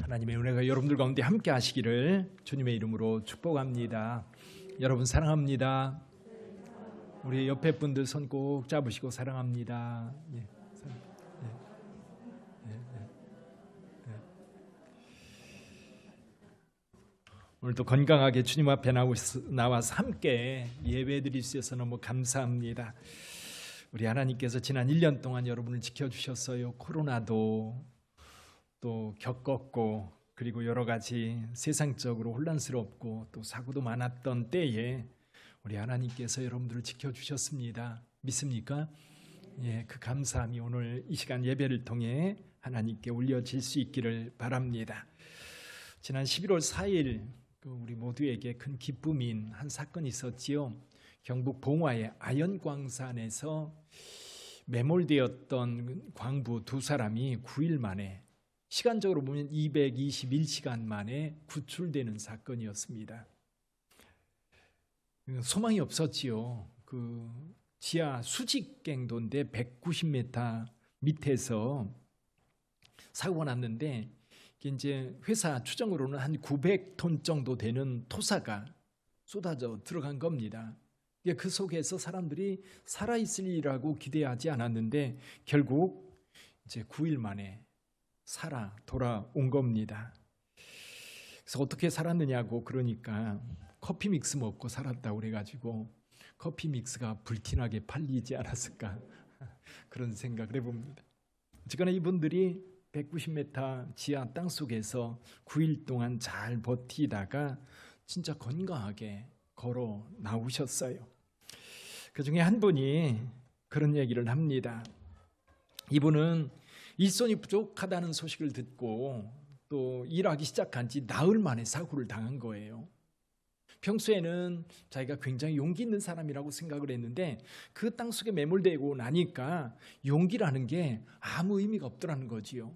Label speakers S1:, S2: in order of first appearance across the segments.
S1: 하나님의 은혜가 여러분들 가운데 함께 하시기를 주님의 이름으로 축복합니다. 여러분 사랑합니다. 우리 옆에 분들 손 꼭 잡으시고 사랑합니다. 예. 오늘도 건강하게 주님 앞에 나와서 함께 예배드릴 수 있어서 너무 감사합니다. 우리 하나님께서 지난 1년 동안 여러분을 지켜주셨어요. 코로나도 또 겪었고, 그리고 여러 가지 세상적으로 혼란스럽고 또 사고도 많았던 때에 우리 하나님께서 여러분들을 지켜주셨습니다. 믿습니까? 예, 그 감사함이 오늘 이 시간 예배를 통해 하나님께 올려질 수 있기를 바랍니다. 지난 11월 4일 우리 모두에게 큰 기쁨인 한 사건이 있었지요. 경북 봉화의 아연광산에서 매몰되었던 광부 두 사람이 9일 만에, 시간적으로 보면 221시간 만에 구출되는 사건이었습니다. 소망이 없었지요. 그 지하 수직갱도인데 190m 밑에서 사고가 났는데, 이제 회사 추정으로는 한 900톤 정도 되는 토사가 쏟아져 들어간 겁니다. 그 속에서 사람들이 살아있으리라고 기대하지 않았는데 결국 이제 9일 만에 살아 돌아온 겁니다. 그래서 어떻게 살았느냐고 그러니까 커피 믹스 먹고 살았다고 그래가지고 커피 믹스가 불티나게 팔리지 않았을까 그런 생각을 해봅니다. 어쨌거나 이분들이 190m 지하 땅속에서 9일 동안 잘 버티다가 진짜 건강하게 걸어 나오셨어요. 그 중에 한 분이 그런 얘기를 합니다. 이분은 일손이 부족하다는 소식을 듣고 또 일하기 시작한 지 나흘 만에 사고를 당한 거예요. 평소에는 자기가 굉장히 용기 있는 사람이라고 생각을 했는데 그 땅속에 매몰되고 나니까 용기라는 게 아무 의미가 없더라는 거지요.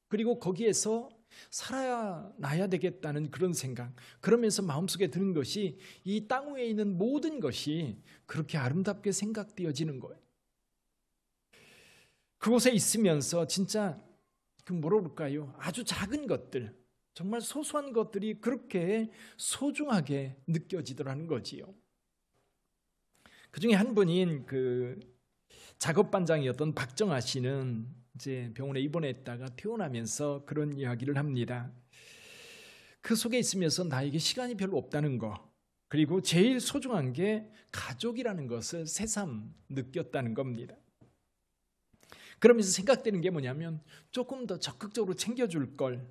S1: 그리고 거기에서 살아나야 되겠다는 그런 생각, 그러면서 마음속에 드는 것이 이 땅 위에 있는 모든 것이 그렇게 아름답게 생각되어지는 거예요. 그곳에 있으면서 진짜 뭐라 그럴까요? 아주 작은 것들, 정말 소소한 것들이 그렇게 소중하게 느껴지더라는 거지요. 그 중에 한 분인 그 작업반장이었던 박정아 씨는 이제 병원에 입원했다가 퇴원하면서 그런 이야기를 합니다. 그 속에 있으면서 나에게 시간이 별로 없다는 거, 그리고 제일 소중한 게 가족이라는 것을 새삼 느꼈다는 겁니다. 그러면서 생각되는 게 뭐냐면 조금 더 적극적으로 챙겨줄 걸,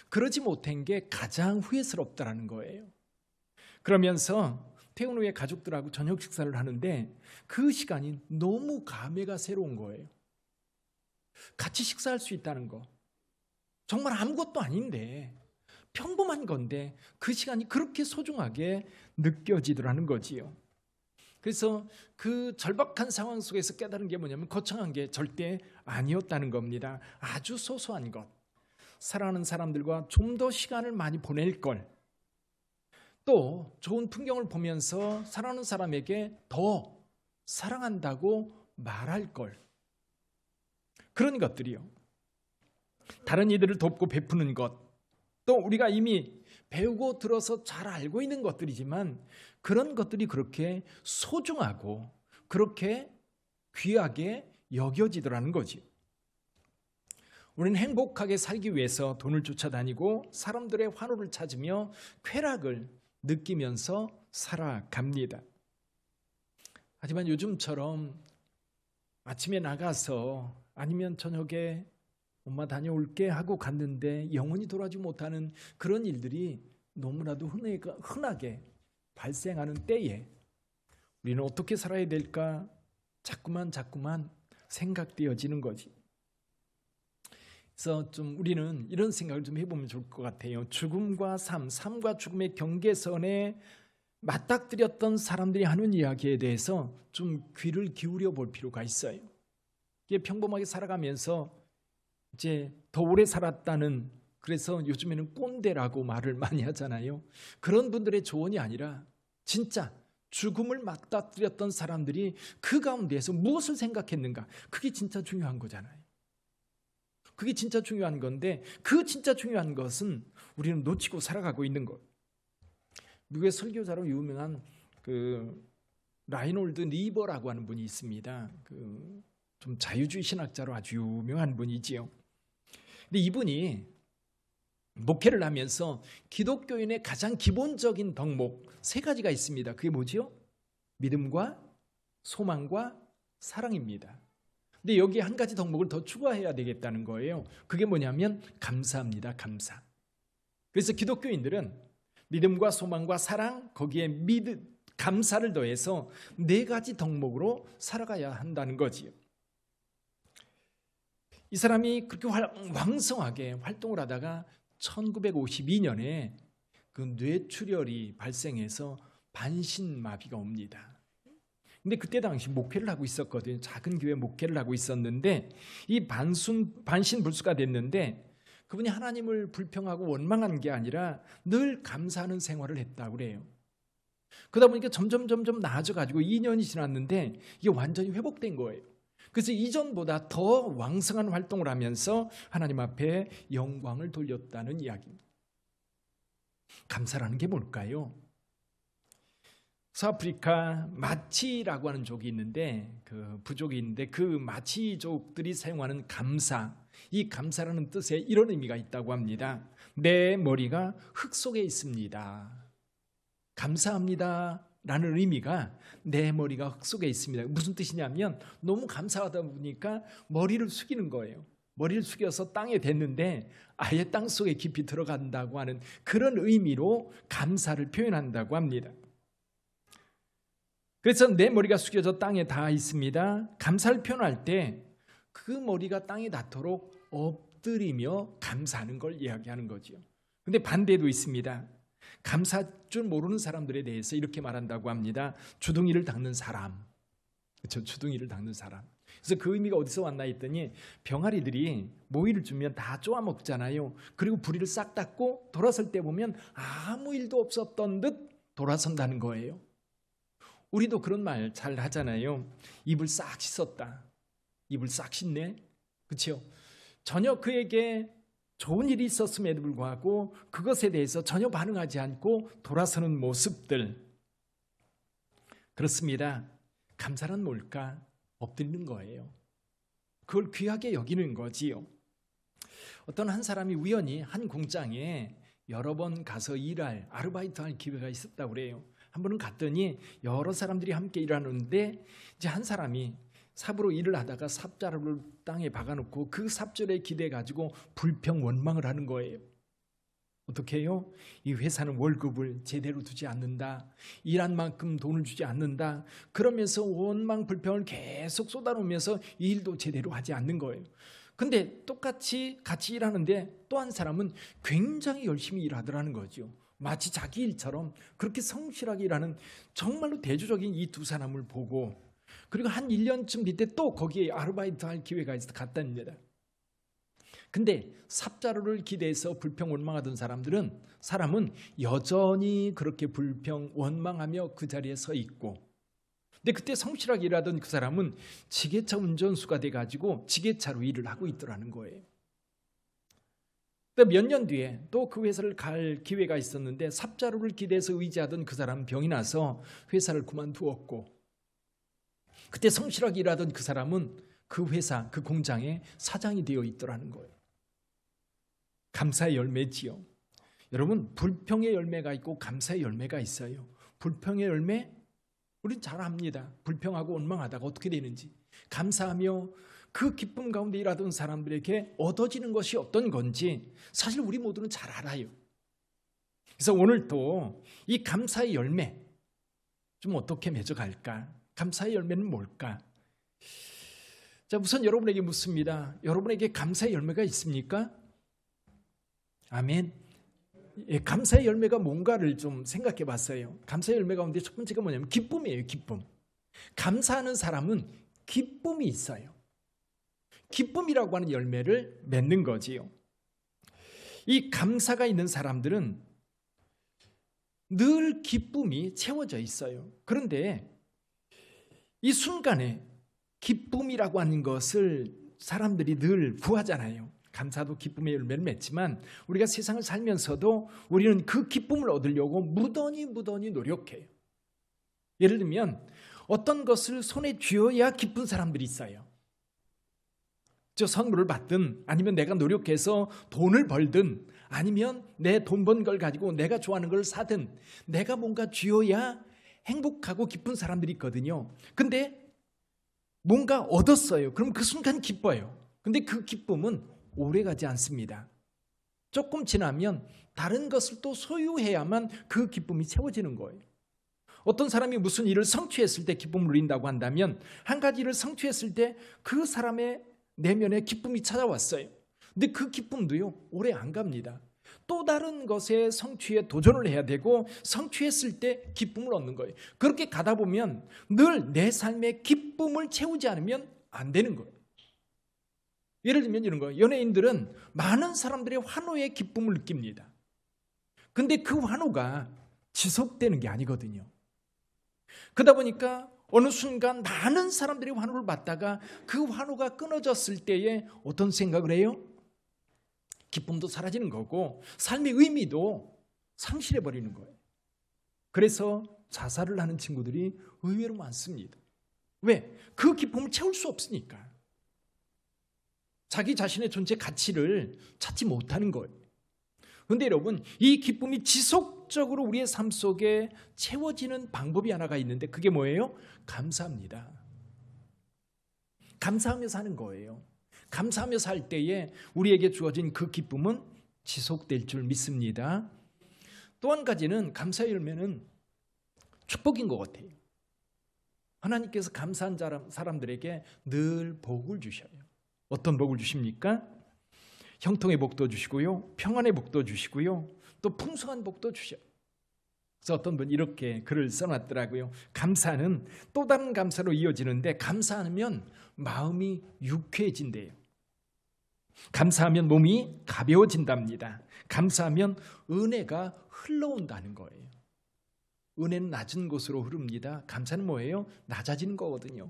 S1: 그러지 못한 게 가장 후회스럽다라는 거예요. 그러면서 퇴원 후에 가족들하고 저녁 식사를 하는데 그 시간이 너무 감회가 새로운 거예요. 같이 식사할 수 있다는 거, 정말 아무것도 아닌데 평범한 건데 그 시간이 그렇게 소중하게 느껴지더라는 거지요. 그래서 그 절박한 상황 속에서 깨달은 게 뭐냐면 거창한 게 절대 아니었다는 겁니다. 아주 소소한 것, 사랑하는 사람들과 좀 더 시간을 많이 보낼 걸, 또 좋은 풍경을 보면서 사랑하는 사람에게 더 사랑한다고 말할 걸, 그런 것들이요. 다른 이들을 돕고 베푸는 것, 또 우리가 이미 배우고 들어서 잘 알고 있는 것들이지만 그런 것들이 그렇게 소중하고 그렇게 귀하게 여겨지더라는 거지. 우리는 행복하게 살기 위해서 돈을 쫓아다니고 사람들의 환호를 찾으며 쾌락을 느끼면서 살아갑니다. 하지만 요즘처럼 아침에 나가서 아니면 저녁에 엄마 다녀올게 하고 갔는데 영원히 돌아오지 못하는 그런 일들이 너무나도 흔하게 발생하는 때에 우리는 어떻게 살아야 될까 자꾸만 생각되어지는 거지. 그래서 좀 우리는 이런 생각을 좀 해보면 좋을 것 같아요. 죽음과 삶과 죽음의 경계선에 맞닥뜨렸던 사람들이 하는 이야기에 대해서 좀 귀를 기울여 볼 필요가 있어요. 이게 평범하게 살아가면서 이제 더 오래 살았다는, 그래서 요즘에는 꼰대라고 말을 많이 하잖아요. 그런 분들의 조언이 아니라 진짜 죽음을 맞닥뜨렸던 사람들이 그 가운데에서 무엇을 생각했는가, 그게 진짜 중요한 거잖아요. 그게 진짜 중요한 건데 그 진짜 중요한 것은 우리는 놓치고 살아가고 있는 것. 미국의 설교자로 유명한 그 라이놀드 리버라고 하는 분이 있습니다. 그 좀 자유주의 신학자로 아주 유명한 분이지요. 근데 이분이 목회를 하면서 기독교인의 가장 기본적인 덕목 3가지가 있습니다. 그게 뭐지요? 믿음과 소망과 사랑입니다. 근데 여기에 한 가지 덕목을 더 추가해야 되겠다는 거예요. 그게 뭐냐면 감사합니다. 감사. 그래서 기독교인들은 믿음과 소망과 사랑, 거기에 감사를 더해서 4가지 덕목으로 살아가야 한다는 거지요. 이 사람이 그렇게 왕성하게 활동을 하다가 1952년에 그 뇌출혈이 발생해서 반신마비가 옵니다. 근데 그때 당시 목회를 하고 있었거든요. 작은 교회 목회를 하고 있었는데 이 반신불수가 됐는데 그분이 하나님을 불평하고 원망한 게 아니라 늘 감사하는 생활을 했다고 그래요. 그러다 보니까 점점 나아져가지고 2년이 지났는데 이게 완전히 회복된 거예요. 그래서 이전보다 더 왕성한 활동을 하면서 하나님 앞에 영광을 돌렸다는 이야기입니다. 감사라는 게 뭘까요? 서아프리카 마치라고 하는 족이 있는데 그 부족이 있는데 그 마치족들이 사용하는 감사, 이 감사라는 뜻에 이런 의미가 있다고 합니다. 내 머리가 흙 속에 있습니다. 감사합니다 라는 의미가 내 머리가 흙 속에 있습니다. 무슨 뜻이냐면 너무 감사하다 보니까 머리를 숙이는 거예요. 머리를 숙여서 땅에 댔는데 아예 땅 속에 깊이 들어간다고 하는 그런 의미로 감사를 표현한다고 합니다. 그래서 내 머리가 숙여져 땅에 닿아 있습니다. 감사를 표현할 때 그 머리가 땅에 닿도록 엎드리며 감사하는 걸 이야기하는 거죠. 근데 반대도 있습니다. 감사할 줄 모르는 사람들에 대해서 이렇게 말한다고 합니다. 주둥이를 닦는 사람. 그렇죠? 주둥이를 닦는 사람. 그래서 그 의미가 어디서 왔나 했더니 병아리들이 모이를 주면 다 쪼아 먹잖아요. 그리고 부리를 싹 닦고 돌아설 때 보면 아무 일도 없었던 듯 돌아선다는 거예요. 우리도 그런 말 잘 하잖아요. 입을 싹 씻었다. 입을 싹 씻네. 그렇죠? 전혀 그에게 좋은 일이 있었음에도 불구하고 그것에 대해서 전혀 반응하지 않고 돌아서는 모습들. 그렇습니다. 감사란 뭘까? 엎드리는 거예요. 그걸 귀하게 여기는 거지요. 어떤 한 사람이 우연히 한 공장에 여러 번 가서 일할 아르바이트할 기회가 있었다고 그래요. 한 번은 갔더니 여러 사람들이 함께 일하는데 이제 한 사람이 삽으로 일을 하다가 삽자루를 땅에 박아놓고 그 삽질에 기대가지고 불평 원망을 하는 거예요. 어떻게 해요? 이 회사는 월급을 제대로 주지 않는다. 일한 만큼 돈을 주지 않는다. 그러면서 원망 불평을 계속 쏟아놓으면서 일도 제대로 하지 않는 거예요. 근데 똑같이 같이 일하는데 또 한 사람은 굉장히 열심히 일하더라는 거죠. 마치 자기 일처럼 그렇게 성실하게 일하는 정말로 대조적인 이 두 사람을 보고 그리고 한 1년쯤 뒤때 또 거기에 아르바이트 할 기회가 있어서 갔답니다. 근데 삽자루를 기대해서 불평 원망하던 사람은 여전히 그렇게 불평 원망하며 그 자리에 서 있고, 근데 그때 성실하게 일하던 그 사람은 지게차 운전수가 돼가지고 지게차로 일을 하고 있더라는 거예요. 몇 년 뒤에 또 그 회사를 갈 기회가 있었는데 삽자루를 기대해서 의지하던 그 사람은 병이 나서 회사를 그만두었고, 그때 성실하게 일하던 그 사람은 그 회사, 그 공장의 사장이 되어 있더라는 거예요. 감사의 열매지요. 여러분, 불평의 열매가 있고 감사의 열매가 있어요. 불평의 열매, 우린 잘 압니다. 불평하고 원망하다가 어떻게 되는지. 감사하며 그 기쁨 가운데 일하던 사람들에게 얻어지는 것이 어떤 건지 사실 우리 모두는 잘 알아요. 그래서 오늘 또 이 감사의 열매 좀 어떻게 맺어갈까? 감사의 열매는 뭘까? 자, 우선 여러분에게 묻습니다. 여러분에게 감사의 열매가 있습니까? 아멘. 예, 감사의 열매가 뭔가를 좀 생각해 봤어요. 감사의 열매 가운데 첫 번째가 뭐냐면 기쁨이에요. 기쁨. 감사하는 사람은 기쁨이 있어요. 기쁨이라고 하는 열매를 맺는 거지요. 이 감사가 있는 사람들은 늘 기쁨이 채워져 있어요. 그런데 이 순간에 기쁨이라고 하는 것을 사람들이 늘 구하잖아요. 감사도 기쁨의 열매를 맺지만 우리가 세상을 살면서도 우리는 그 기쁨을 얻으려고 무던히 노력해요. 예를 들면 어떤 것을 손에 쥐어야 기쁜 사람들이 있어요. 저 선물을 받든 아니면 내가 노력해서 돈을 벌든 아니면 내 돈 번 걸 가지고 내가 좋아하는 걸 사든 내가 뭔가 쥐어야 행복하고 기쁜 사람들이 있거든요. 근데 뭔가 얻었어요. 그럼 그 순간 기뻐요. 근데 그 기쁨은 오래가지 않습니다. 조금 지나면 다른 것을 또 소유해야만 그 기쁨이 채워지는 거예요. 어떤 사람이 무슨 일을 성취했을 때 기쁨을 누린다고 한다면 한 가지 일을 성취했을 때 그 사람의 내면에 기쁨이 찾아왔어요. 근데 그 기쁨도요 오래 안 갑니다. 또 다른 것에 성취에 도전을 해야 되고 성취했을 때 기쁨을 얻는 거예요. 그렇게 가다 보면 늘 내 삶의 기쁨을 채우지 않으면 안 되는 거예요. 예를 들면 이런 거예요. 연예인들은 많은 사람들의 환호의 기쁨을 느낍니다. 근데 그 환호가 지속되는 게 아니거든요. 그러다 보니까 어느 순간 많은 사람들이 환호를 받다가 그 환호가 끊어졌을 때에 어떤 생각을 해요? 기쁨도 사라지는 거고 삶의 의미도 상실해버리는 거예요. 그래서 자살을 하는 친구들이 의외로 많습니다. 왜? 그 기쁨을 채울 수 없으니까. 자기 자신의 존재 가치를 찾지 못하는 거예요. 그런데 여러분, 이 기쁨이 지속적으로 우리의 삶 속에 채워지는 방법이 하나가 있는데 그게 뭐예요? 감사합니다. 감사하며 사는 거예요. 감사하며 살 때에 우리에게 주어진 그 기쁨은 지속될 줄 믿습니다. 또 한 가지는 감사의 열매는 축복인 것 같아요. 하나님께서 감사한 사람들에게 늘 복을 주셔요. 어떤 복을 주십니까? 형통의 복도 주시고요, 평안의 복도 주시고요, 또 풍성한 복도 주셔요. 그래서 어떤 분이 이렇게 글을 써놨더라고요. 감사는 또 다른 감사로 이어지는데 감사하면 마음이 유쾌해진대요. 감사하면 몸이 가벼워진답니다. 감사하면 은혜가 흘러온다는 거예요. 은혜는 낮은 곳으로 흐릅니다. 감사는 뭐예요? 낮아지는 거거든요.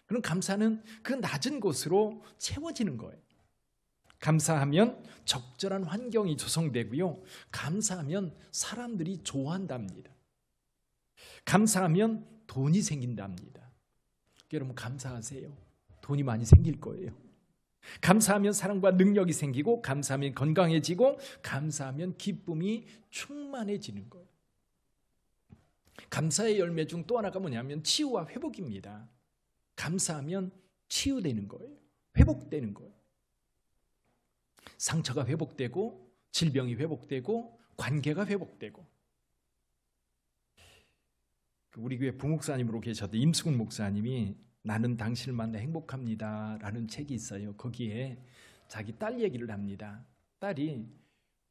S1: 그럼 감사는 그 낮은 곳으로 채워지는 거예요. 감사하면 적절한 환경이 조성되고요. 감사하면 사람들이 좋아한답니다. 감사하면 돈이 생긴답니다. 여러분 감사하세요. 돈이 많이 생길 거예요. 감사하면 사랑과 능력이 생기고 감사하면 건강해지고 감사하면 기쁨이 충만해지는 거예요. 감사의 열매 중 또 하나가 뭐냐면 치유와 회복입니다. 감사하면 치유되는 거예요. 회복되는 거예요. 상처가 회복되고 질병이 회복되고 관계가 회복되고. 우리 교회 부목사님으로 계셨던 임수근 목사님이 나는 당신을 만나 행복합니다 라는 책이 있어요. 거기에 자기 딸 얘기를 합니다. 딸이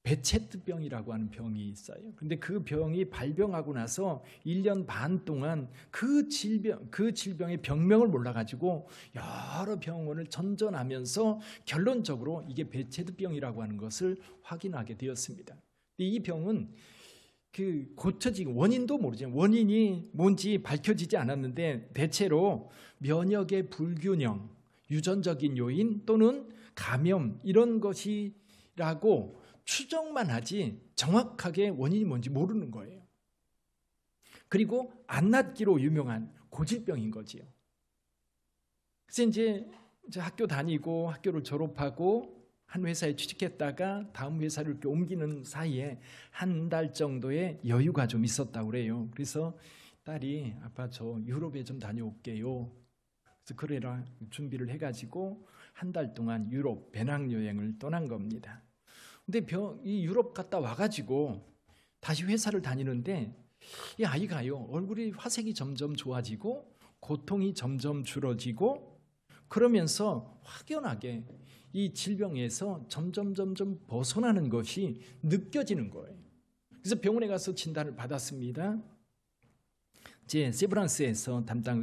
S1: 베체트병이라고 하는 병이 있어요. 그런데 그 병이 발병하고 나서 1년 반 동안 그 질병의 병명을 몰라가지고 여러 병원을 전전하면서 결론적으로 이게 베체트병이라고 하는 것을 확인하게 되었습니다. 이 병은 고쳐지기 원인도 모르죠. 원인이 뭔지 밝혀지지 않았는데 대체로 면역의 불균형, 유전적인 요인 또는 감염 이런 것이라고 추정만 하지 정확하게 원인이 뭔지 모르는 거예요. 그리고 안 낫기로 유명한 고질병인 거지요. 그래서 이제 학교 다니고 학교를 졸업하고 한 회사에 취직했다가 다음 회사를 이렇게 옮기는 사이에 한 달 정도의 여유가 좀 있었다고 그래요. 그래서 딸이 아빠 저 유럽에 좀 다녀올게요. 그래서 그래라 준비를 해가지고 한 달 동안 유럽 배낭여행을 떠난 겁니다. 근데 이 유럽 갔다 와가지고 다시 회사를 다니는데 이 아이가요 얼굴이 화색이 점점 좋아지고 고통이 점점 줄어지고 그러면서 확연하게 이 질병에서 점점 벗어나는 것이 느껴지는 거예요. 그래서 병원에 가서 진단을 받았습니다. 제 세브란스에서 담당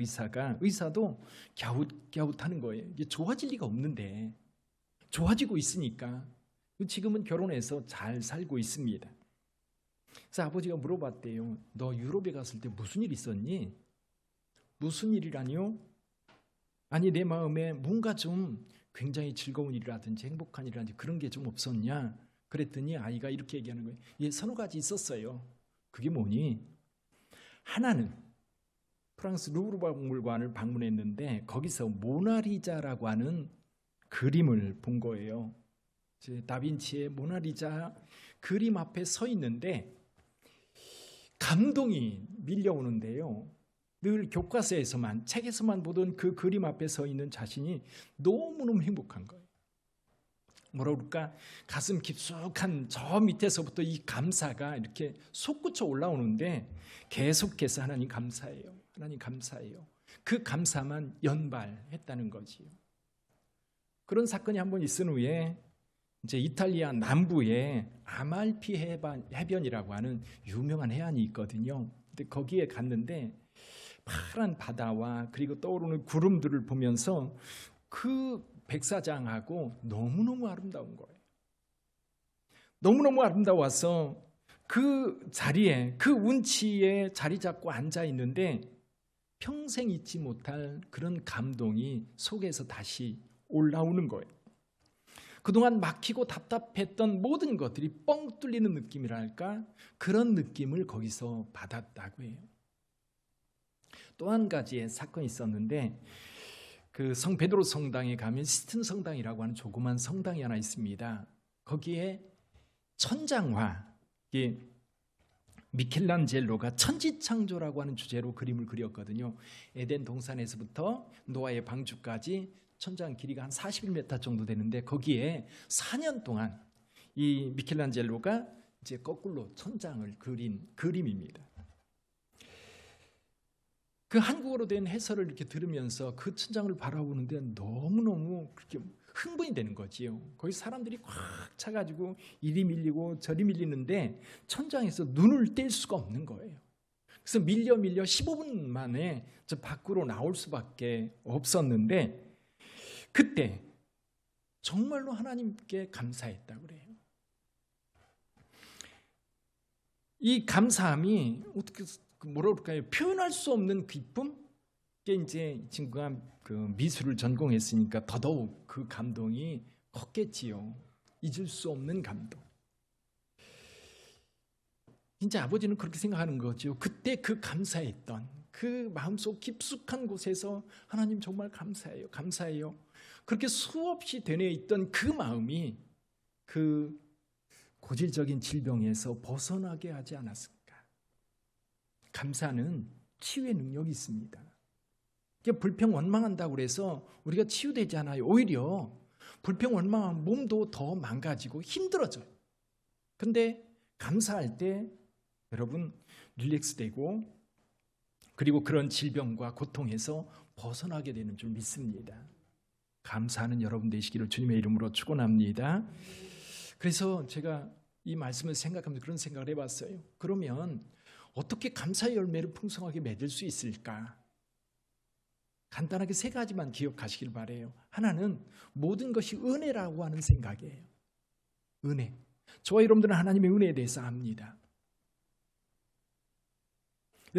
S1: 의사도 갸웃갸웃하는 거예요. 이게 좋아질 리가 없는데 좋아지고 있으니까 지금은 결혼해서 잘 살고 있습니다. 그래서 아버지가 물어봤대요. 너 유럽에 갔을 때 무슨 일 있었니? 무슨 일이라뇨? 아니 내 마음에 뭔가 좀 굉장히 즐거운 일이라든지 행복한 일이라든지 그런 게 좀 없었냐? 그랬더니 아이가 이렇게 얘기하는 거예요. 예, 서너 가지 있었어요. 그게 뭐니? 하나는 프랑스 루브르 박물관을 방문했는데 거기서 모나리자라고 하는 그림을 본 거예요. 다빈치의 모나리자 그림 앞에 서 있는데 감동이 밀려오는데요. 늘 교과서에서만, 책에서만 보던 그 그림 앞에 서 있는 자신이 너무너무 행복한 거예요. 뭐라 그럴까? 가슴 깊숙한 저 밑에서부터 이 감사가 이렇게 솟구쳐 올라오는데 계속해서 하나님 감사해요. 하나님 감사해요. 그 감사만 연발했다는 거지요. 그런 사건이 한번 있은 후에 이제 이탈리아 남부에 아말피 해변이라고 하는 유명한 해안이 있거든요. 근데 거기에 갔는데 파란 바다와 그리고 떠오르는 구름들을 보면서 그 백사장하고 너무너무 아름다운 거예요. 너무너무 아름다워서 그 자리에, 그 운치에 자리 잡고 앉아 있는데 평생 잊지 못할 그런 감동이 속에서 다시 올라오는 거예요. 그동안 막히고 답답했던 모든 것들이 뻥 뚫리는 느낌이랄까? 그런 느낌을 거기서 받았다고 해요. 또 한 가지의 사건이 있었는데 그 성 베드로 성당에 가면 시스틴 성당이라고 하는 조그만 성당이 하나 있습니다. 거기에 천장화, 미켈란젤로가 천지창조라고 하는 주제로 그림을 그렸거든요. 에덴 동산에서부터 노아의 방주까지 천장 길이가 한 41m 정도 되는데 거기에 4년 동안 이 미켈란젤로가 이제 거꾸로 천장을 그린 그림입니다. 그 한국어로 된 해설을 이렇게 들으면서 그 천장을 바라보는데 너무너무 그렇게 흥분이 되는 거지요. 거기 사람들이 꽉 차가지고 이리 밀리고 저리 밀리는데 천장에서 눈을 뗄 수가 없는 거예요. 그래서 밀려 15분 만에 저 밖으로 나올 수밖에 없었는데 그때 정말로 하나님께 감사했다고 그래요. 이 감사함이 어떻게 뭐라 그럴까요? 표현할 수 없는 기쁨? 게 이제 이 친구가 그 미술을 전공했으니까 더더욱 그 감동이 컸겠지요. 잊을 수 없는 감동. 이제 아버지는 그렇게 생각하는 거죠. 그때 그 감사했던 그 마음속 깊숙한 곳에서 하나님 정말 감사해요. 감사해요. 그렇게 수없이 되뇌 있던 그 마음이 그 고질적인 질병에서 벗어나게 하지 않았을까. 감사는 치유의 능력이 있습니다. 불평 원망한다고 해서 우리가 치유되지 않아요. 오히려 불평 원망한 몸도 더 망가지고 힘들어져요. 근데 감사할 때 여러분 릴렉스되고 그리고 그런 질병과 고통에서 벗어나게 되는 줄 믿습니다. 감사하는 여러분 되시기를 주님의 이름으로 축원합니다. 그래서 제가 이 말씀을 생각하면서 그런 생각을 해봤어요. 그러면 어떻게 감사의 열매를 풍성하게 맺을 수 있을까? 간단하게 세 가지만 기억하시길 바라요. 하나는 모든 것이 은혜라고 하는 생각이에요. 은혜. 저와 여러분들은 하나님의 은혜에 대해서 압니다.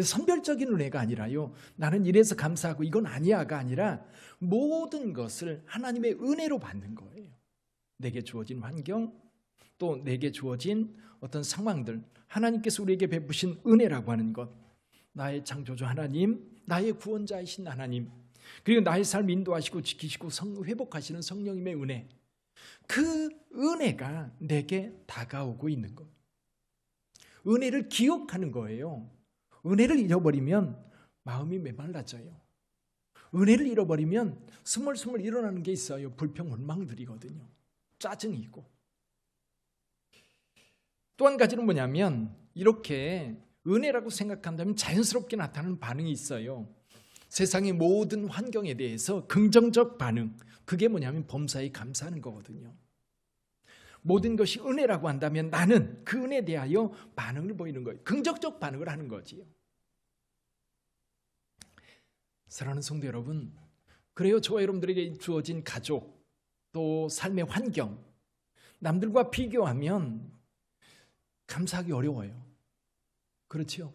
S1: 선별적인 은혜가 아니라요. 나는 이래서 감사하고 이건 아니야가 아니라 모든 것을 하나님의 은혜로 받는 거예요. 내게 주어진 환경, 또 내게 주어진 어떤 상황들, 하나님께서 우리에게 베푸신 은혜라고 하는 것, 나의 창조주 하나님, 나의 구원자이신 하나님, 그리고 나의 삶 인도하시고 지키시고 회복하시는 성령님의 은혜, 그 은혜가 내게 다가오고 있는 것. 은혜를 기억하는 거예요. 은혜를 잃어버리면 마음이 메말라져요. 은혜를 잃어버리면 스멀스멀 일어나는 게 있어요. 불평 원망들이거든요. 짜증이 있고. 또 한 가지는 뭐냐면 이렇게 은혜라고 생각한다면 자연스럽게 나타나는 반응이 있어요. 세상의 모든 환경에 대해서 긍정적 반응, 그게 뭐냐면 범사에 감사하는 거거든요. 모든 것이 은혜라고 한다면 나는 그 은혜에 대하여 반응을 보이는 거예요. 긍정적 반응을 하는 거지요. 사랑하는 성도 여러분, 그래요. 저와 여러분들에게 주어진 가족, 또 삶의 환경, 남들과 비교하면 감사하기 어려워요. 그렇죠?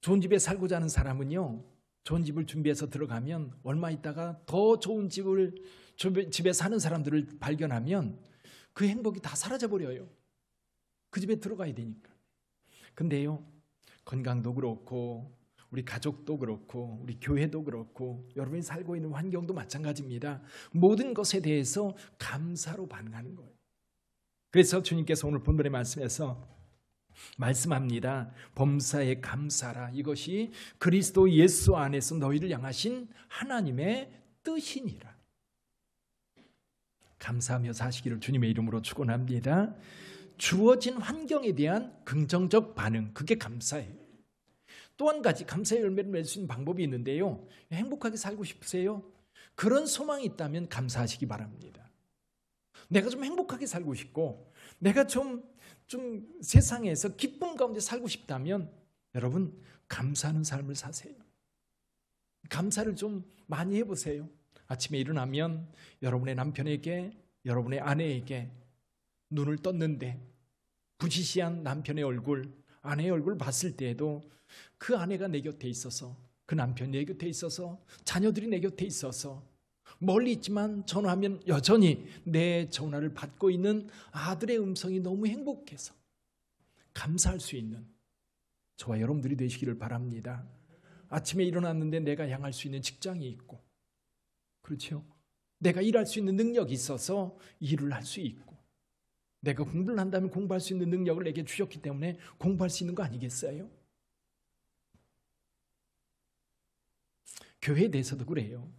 S1: 좋은 집에 살고자 하는 사람은요, 좋은 집을 준비해서 들어가면 얼마 있다가 더 좋은 집에 사는 사람들을 발견하면 그 행복이 다 사라져버려요. 그 집에 들어가야 되니까. 근데요, 건강도 그렇고 우리 가족도 그렇고 우리 교회도 그렇고 여러분이 살고 있는 환경도 마찬가지입니다. 모든 것에 대해서 감사로 반응하는 거예요. 그래서 주님께서 오늘 본문의 말씀에서 말씀합니다. 범사에 감사라. 이것이 그리스도 예수 안에서 너희를 향하신 하나님의 뜻이니라. 감사하며 사시기를 주님의 이름으로 축원합니다. 주어진 환경에 대한 긍정적 반응, 그게 감사예요. 또 한 가지 감사의 열매를 맺을 수 있는 방법이 있는데요, 행복하게 살고 싶으세요? 그런 소망이 있다면 감사하시기 바랍니다. 내가 좀 행복하게 살고 싶고 내가 좀 세상에서 기쁨 가운데 살고 싶다면 여러분 감사하는 삶을 사세요. 감사를 좀 많이 해보세요. 아침에 일어나면 여러분의 남편에게, 여러분의 아내에게 눈을 떴는데 부지시한 남편의 얼굴, 아내의 얼굴을 봤을 때에도 그 아내가 내 곁에 있어서, 그 남편이 내 곁에 있어서, 자녀들이 내 곁에 있어서, 멀리 있지만 전화하면 여전히 내 전화를 받고 있는 아들의 음성이 너무 행복해서 감사할 수 있는 저와 여러분들이 되시기를 바랍니다. 아침에 일어났는데 내가 향할 수 있는 직장이 있고, 그렇죠? 내가 일할 수 있는 능력이 있어서 일을 할 수 있고, 내가 공부를 한다면 공부할 수 있는 능력을 내게 주셨기 때문에 공부할 수 있는 거 아니겠어요? 교회에 대해서도 그래요.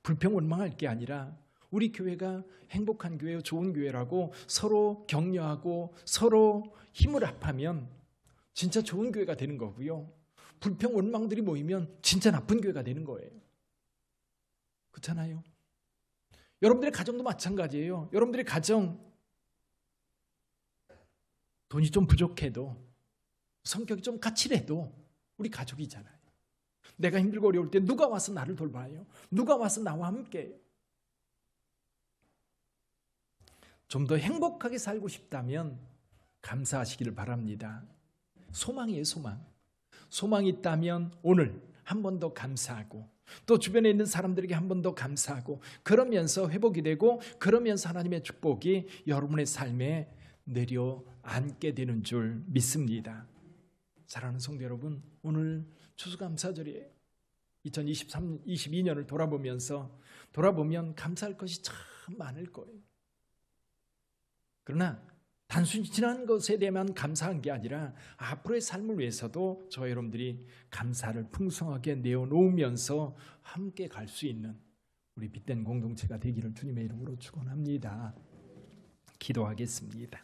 S1: 불평 원망할 게 아니라 우리 교회가 행복한 교회요, 좋은 교회라고 서로 격려하고 서로 힘을 합하면 진짜 좋은 교회가 되는 거고요. 불평 원망들이 모이면 진짜 나쁜 교회가 되는 거예요. 그렇잖아요. 여러분들의 가정도 마찬가지예요. 여러분들의 가정 돈이 좀 부족해도 성격이 좀 까칠해도 우리 가족이잖아요. 내가 힘들고 어려울 때 누가 와서 나를 돌봐요? 누가 와서 나와 함께해요? 좀 더 행복하게 살고 싶다면 감사하시기를 바랍니다. 소망이에요, 소망. 소망이 있다면 오늘 한 번 더 감사하고 또 주변에 있는 사람들에게 한 번 더 감사하고 그러면서 회복이 되고 그러면서 하나님의 축복이 여러분의 삶에 내려앉게 되는 줄 믿습니다. 사랑하는 성도 여러분, 오늘 추수감사절이에요. 2022년을 돌아보면 감사할 것이 참 많을 거예요. 그러나 단순히 지난 것에 대해만 감사한 게 아니라 앞으로의 삶을 위해서도 저와 여러분들이 감사를 풍성하게 내어놓으면서 함께 갈 수 있는 우리 빛된 공동체가 되기를 주님의 이름으로 축원합니다. 기도하겠습니다.